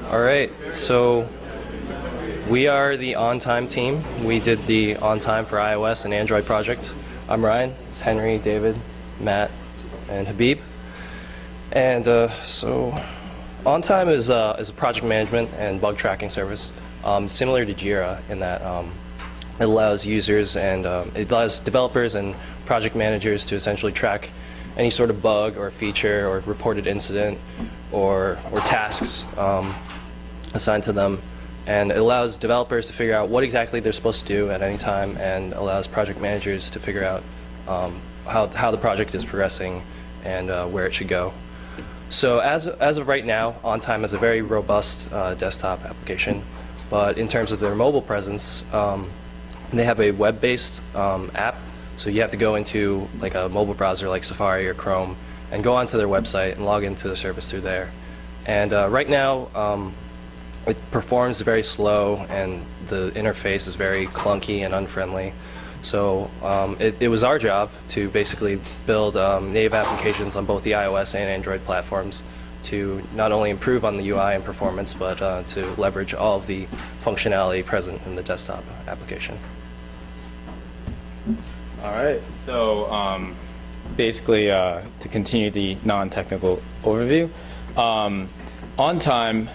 All right, so we are the OnTime team. We did the OnTime for iOS and Android project. I'm Ryan. It's Henry, David, Matt, and Habib. And so OnTime is a project management and bug tracking service similar to Jira in that it allows users and it allows developers and project managers to essentially track any sort of bug or feature or reported incident or tasks assigned to them. And it allows developers to figure out what exactly they're supposed to do at any time, and allows project managers to figure out how the project is progressing and where it should go. So as of right now, OnTime is a very robust desktop application, but in terms of their mobile presence, they have a web-based app. So you have to go into like a mobile browser like Safari or Chrome and go onto their website and log into the service through there. And right now, it performs very slow, and the interface is very clunky and unfriendly. So it was our job to basically build native applications on both the iOS and Android platforms to not only improve on the UI and performance, but to leverage all of the functionality present in the desktop application. All right, so basically to continue the non-technical overview, OnTime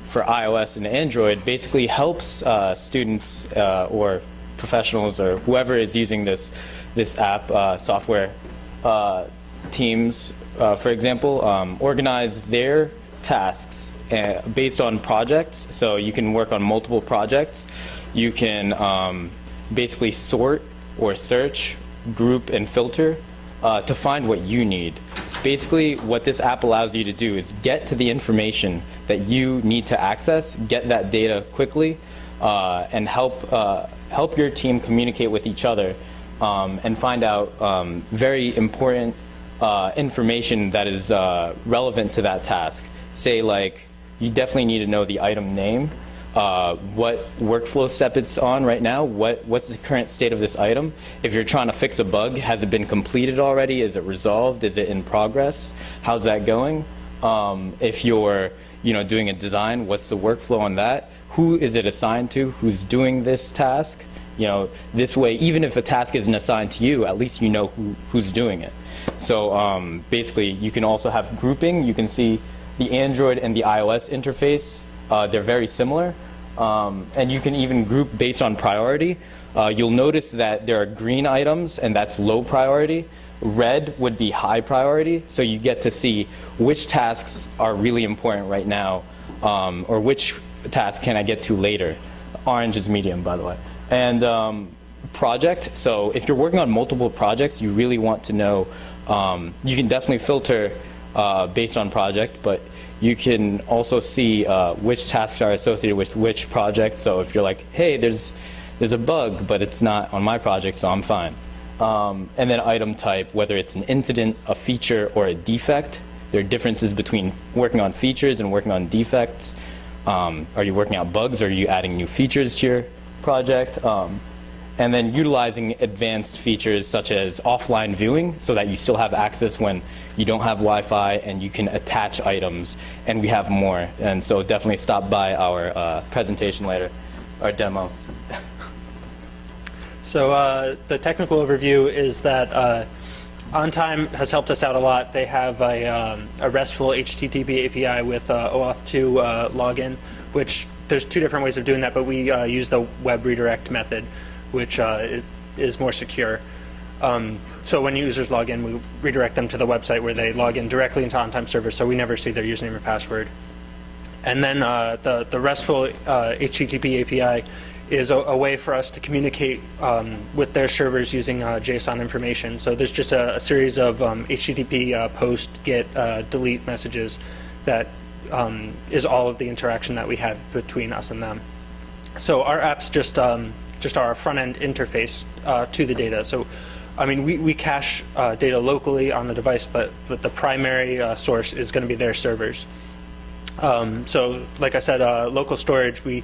for iOS and Android basically helps students or professionals or whoever is using this app, software teams, for example, organize their tasks based on projects. So you can work on multiple projects. You can basically sort or search, group, and filter to find what you need. Basically, what this app allows you to do is get to the information that you need to access, get that data quickly, and help your team communicate with each other and find out very important information that is relevant to that task. Say, like, you definitely need to know the item name, what workflow step it's on right now, what's the current state of this item. If you're trying to fix a bug, has it been completed already? Is it resolved? Is it in progress? How's that going? If you're doing a design, what's the workflow on that? Who is it assigned to? Who's doing this task? This way, even if a task isn't assigned to you, at least you know who's doing it. So basically, you can also have grouping. You can see the Android and the iOS interface. They're very similar, and you can even group based on priority. You'll notice that there are green items, and that's low priority. Red would be high priority, so you get to see which tasks are really important right now, or which task can I get to later. Orange is medium, by the way. And project, so if you're working on multiple projects, you really want to know, you can definitely filter based on project, but you can also see which tasks are associated with which project. So if you're like, hey, there's a bug, but it's not on my project, so I'm fine. And then item type, whether it's an incident, a feature, or a defect. There are differences between working on features and working on defects. Are you working out bugs? Are you adding new features to your project? And then utilizing advanced features such as offline viewing so that you still have access when you don't have Wi-Fi, and you can attach items, and we have more. And so definitely stop by our presentation later, our demo. So the technical overview is that OnTime has helped us out a lot. They have a RESTful HTTP API with OAuth 2 login, which there's two different ways of doing that, but we use the web redirect method, which is more secure. So when users log in, we redirect them to the website where they log in directly into OnTime server, so we never see their username or password. And then the RESTful HTTP API is a way for us to communicate with their servers using JSON information. So there's just a series of HTTP post, get, delete messages that is all of the interaction that we have between us and them. So our app's just our front-end interface to the data. So, I mean, we cache data locally on the device, but the primary source is going to be their servers. So, like I said, local storage, we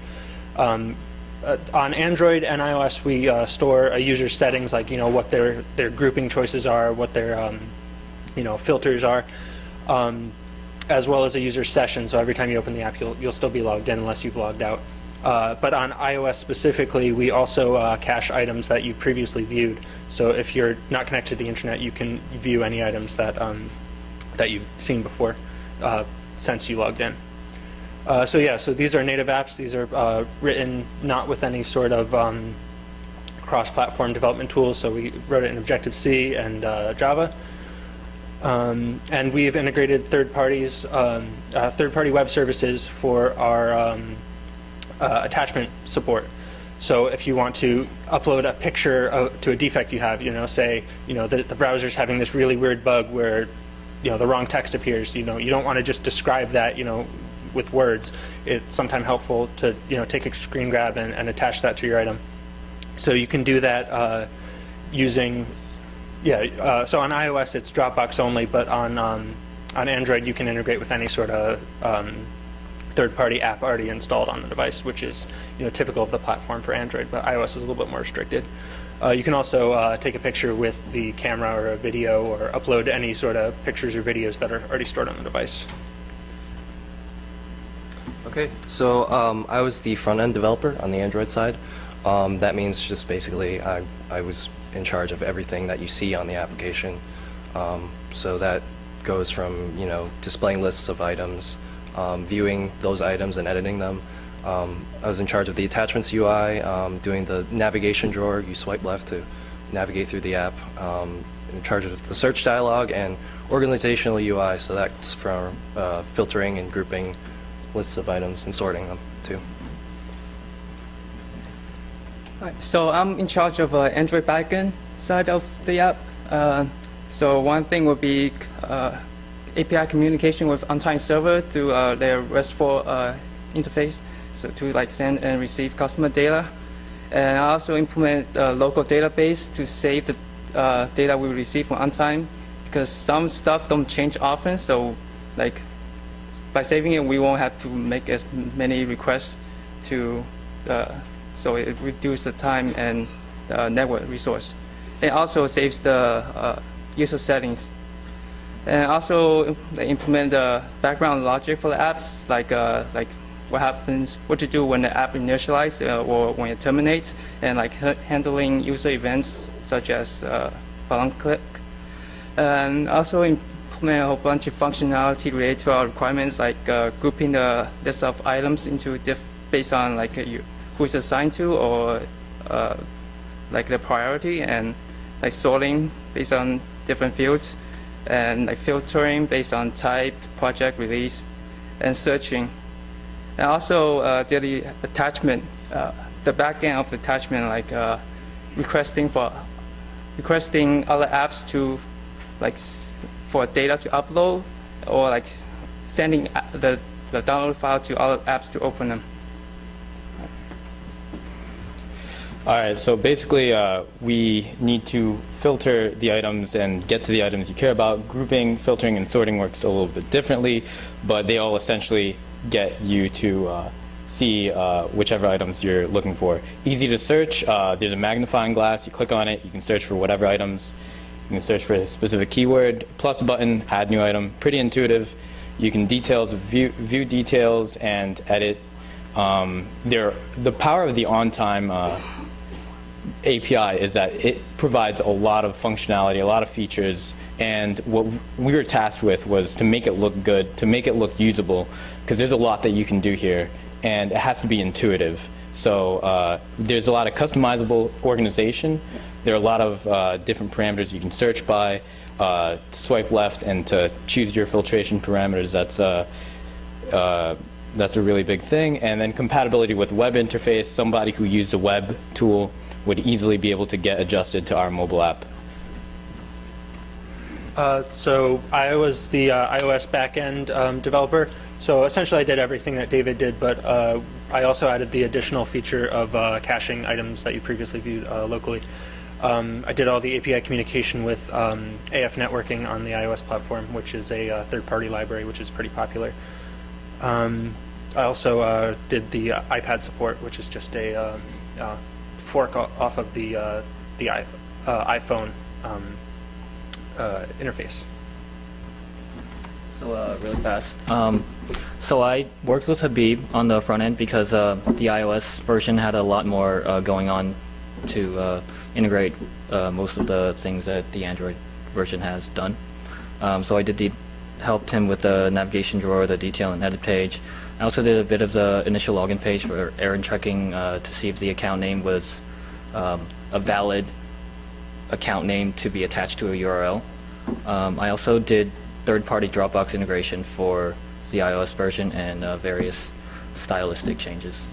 on Android and iOS, we store a user's settings, like what their grouping choices are, what their filters are. as well as a user session. So every time you open the app, you'll still be logged in unless you've logged out. But on iOS specifically, we also cache items that you previously viewed. So if you're not connected to the internet, you can view any items that that you've seen before since you logged in. So yeah, so these are native apps. These are written not with any sort of cross-platform development tools. So we wrote it in Objective-C and Java. And we've integrated third-party web services for our attachment support. So if you want to upload a picture to a defect you have, say, the browser's having this really weird bug where, the wrong text appears. You don't want to just describe that, with words. It's sometimes helpful to, take a screen grab and attach that to your item. So you can do that using, so on iOS it's Dropbox only, but on Android you can integrate with any sort of third-party app already installed on the device, which is typical of the platform for Android, but iOS is a little bit more restricted. You can also take a picture with the camera or a video, or upload any sort of pictures or videos that are already stored on the device. Okay, so I was the front-end developer on the Android side. That means just basically I was in charge of everything that you see on the application. So that goes from displaying lists of items, viewing those items and editing them. I was in charge of the attachments UI, doing the navigation drawer. You swipe left to navigate through the app. In charge of the search dialog and organizational UI, so that's from filtering and grouping lists of items and sorting them too. Right, so I'm in charge of Android backend side of the app. So one thing would be API communication with OnTime server through their RESTful interface, so to send and receive customer data. And I also implement a local database to save the data we receive from OnTime, because some stuff don't change often. So by saving it, we won't have to make as many requests to. So it reduces the time and the network resource. It also saves the user settings. And also they implement the background logic for the apps, like what to do when the app initializes or when it terminates, and handling user events such as button click. And also implement a whole bunch of functionality related to our requirements, like grouping the list of items into based on who is assigned to, or the priority, and sorting based on different fields, and filtering based on type, project, release, and searching. And also daily attachment, the back end of attachment, requesting other apps to for data to upload, or sending the download file to other apps to open them. All right, so basically we need to filter the items and get to the items you care about. Grouping, filtering, and sorting works a little bit differently, but they all essentially get you to see whichever items you're looking for. Easy to search. There's a magnifying glass. You click on it, you can search for whatever items. You can search for a specific keyword. Plus button, add new item. Pretty intuitive. You can view details and edit. The power of the OnTime API is that it provides a lot of functionality, a lot of features, and what we were tasked with was to make it look good, to make it look usable, because there's a lot that you can do here, and it has to be intuitive. So there's a lot of customizable organization. There are a lot of different parameters you can search by, to swipe left, and to choose your filtration parameters. That's a really big thing. And then compatibility with web interface. Somebody who used a web tool would easily be able to get adjusted to our mobile app. So I was the iOS backend developer. So essentially I did everything that David did, but I also added the additional feature of caching items that you previously viewed locally. I did all the API communication with AF networking on the iOS platform, which is a third-party library, which is pretty popular. I also did the iPad support, which is just a fork off of the iPhone interface. So really fast. So I worked with Habib on the front end because the iOS version had a lot more going on to integrate most of the things that the Android version has done. So I helped him with the navigation drawer, the detail and edit page. I also did a bit of the initial login page for error checking to see if the account name was a valid account name to be attached to a URL. I also did third-party Dropbox integration for the iOS version and various stylistic changes.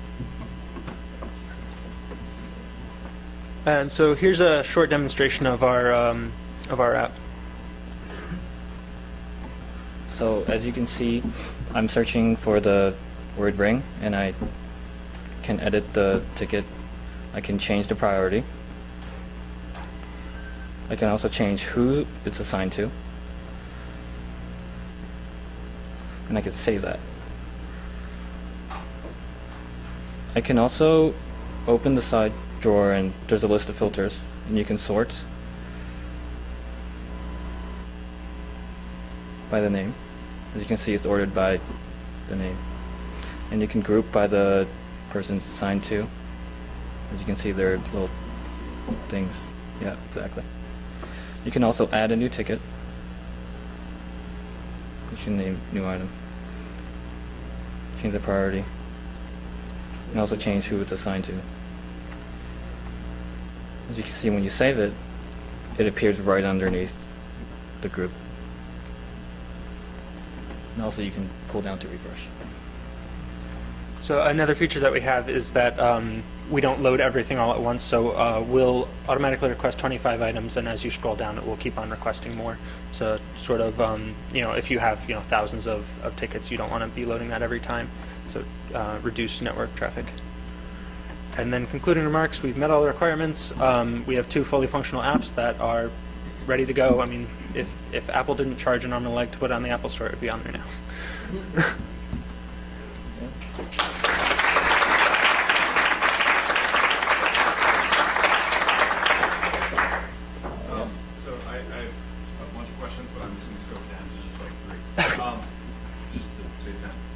And so here's a short demonstration of our app. So as you can see, I'm searching for the word ring, and I can edit the ticket. I can change the priority. I can also change who it's assigned to. And I can save that. I can also open the side drawer and there's a list of filters and you can sort by the name. As you can see, it's ordered by the name. And you can group by the person it's assigned to. As you can see, there are little things. Yeah, exactly. You can also add a new ticket. You can name new item. Change the priority. And also change who it's assigned to. As you can see, when you save it, it appears right underneath the group. And also you can pull down to refresh. So another feature that we have is that we don't load everything all at once, so we'll automatically request 25 items, and as you scroll down, it will keep on requesting more. So sort of, if you have thousands of tickets, you don't want to be loading that every time. So reduce network traffic. And then concluding remarks, we've met all the requirements. We have 2 fully functional apps that are ready to go. I mean, if Apple didn't charge an arm and a leg to put it on the Apple Store, it would be on there now.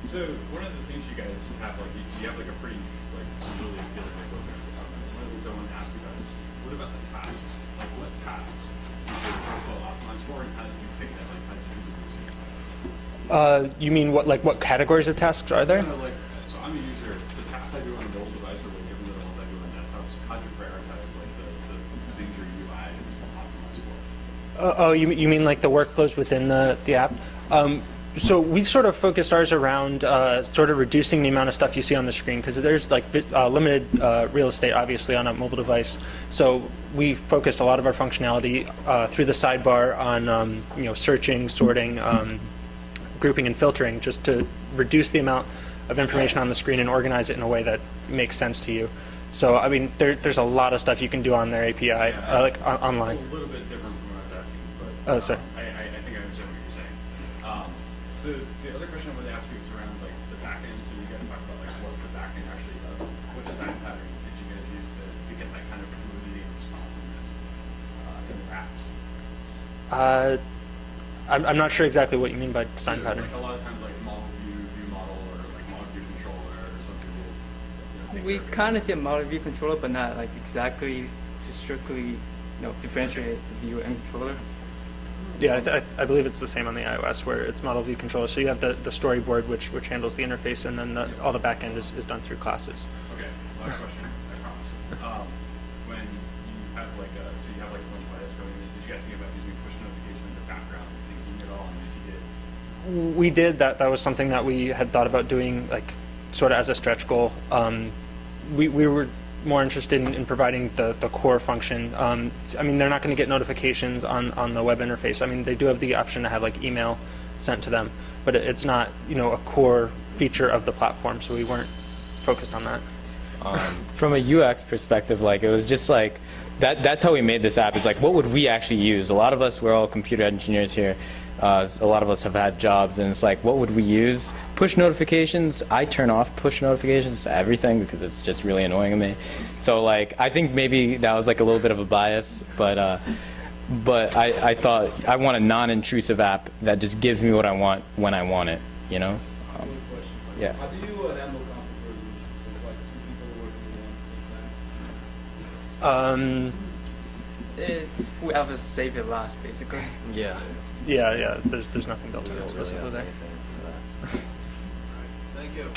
So one of the things you guys have, you have a pretty visually appealing look at something. One of the things I wanted to ask you about is, what about the tasks? What tasks do you workflow optimize for, and how did you pick this? How did you use it? You mean what categories of tasks are there? So I'm a user. The tasks I do on a mobile device are different than the ones I do on desktops. How do you prioritize the things your UI is optimized for? You mean like the workflows within the app? So we sort of focused ours around sort of reducing the amount of stuff you see on the screen, because there's limited real estate obviously on a mobile device. So we focused a lot of our functionality through the sidebar on searching, sorting, grouping, and filtering, just to reduce the amount of information on the screen and organize it in a way that makes sense to you. So I mean, there's a lot of stuff you can do on their API, online. It's a little bit different from what I was asking, but Oh, sorry. I think I understand what you're saying. So the other question I wanted to ask you is around the back end. So you guys talked about what the back end actually does. What design pattern did you guys use to get that kind of fluidity and responsiveness in your apps? I'm not sure exactly what you mean by design pattern. A lot of times model view model, or model view controller, or something. We kind of did model view controller, but not exactly to strictly differentiate the view and controller. Yeah, I believe it's the same on the iOS, where it's model view controller. So you have the storyboard, which handles the interface, and then all the back end is done through classes. Okay, last question, I promise. When you have so you have a bunch of items going in, did you guys think about using push notifications in the background and syncing it all? And if you did, We did. That was something that we had thought about doing, sort of as a stretch goal. We were more interested in providing the core function. I mean, they're not going to get notifications on the web interface. I mean, they do have the option to have email sent to them, but it's not a core feature of the platform, so we weren't focused on that. From a UX perspective, it was just that's how we made this app. Is what would we actually use? A lot of us, we're all computer engineers here. A lot of us have had jobs, and it's what would we use? Push notifications. I turn off push notifications to everything because it's just really annoying to me. So I think maybe that was a little bit of a bias, but but I thought I want a non-intrusive app that just gives me what I want when I want it, you know? Yeah. How do you handle conflict resolution? So it's like two people working on one at the same time? It's whoever save it last, basically. Yeah. Yeah. There's nothing built in it specifically there. Thank you.